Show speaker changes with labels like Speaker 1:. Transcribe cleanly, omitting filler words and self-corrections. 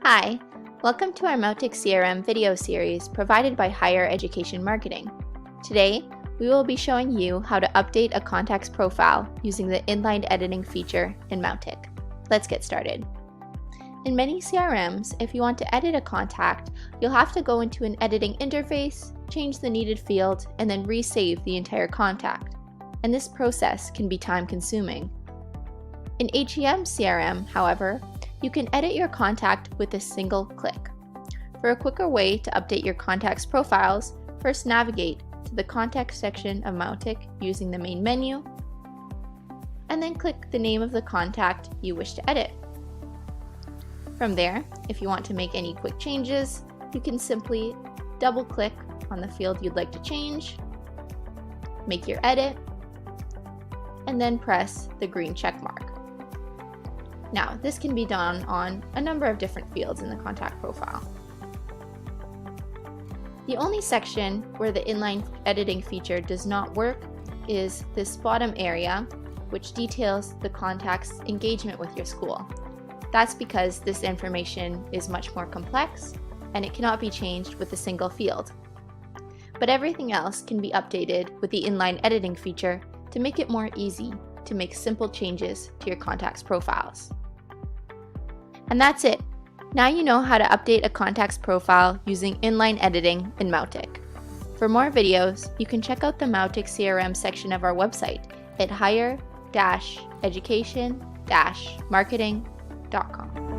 Speaker 1: Hi, welcome to our Mautic CRM video series provided by Higher Education Marketing. Today, we will be showing you how to update a contact's profile using the inline editing feature in Mautic. Let's get started. In many CRMs, if you want to edit a contact, you'll have to go into an editing interface, change the needed field, and then resave the entire contact. And this process can be time-consuming. In HEM CRM, however, you can edit your contact with a single click. For a quicker way to update your contact's profiles, first navigate to the Contact section of Mautic using the main menu, and then click the name of the contact you wish to edit. From there, if you want to make any quick changes, you can simply double-click on the field you'd like to change, make your edit, and then press the green check mark. Now, this can be done on a number of different fields in the contact profile. The only section where the inline editing feature does not work is this bottom area, which details the contact's engagement with your school. That's because this information is much more complex and it cannot be changed with a single field. But everything else can be updated with the inline editing feature to make it more easy to make simple changes to your contact's profiles. And that's it. Now you know how to update a contact's profile using inline editing in Mautic. For more videos, you can check out the Mautic CRM section of our website at higher-education-marketing.com.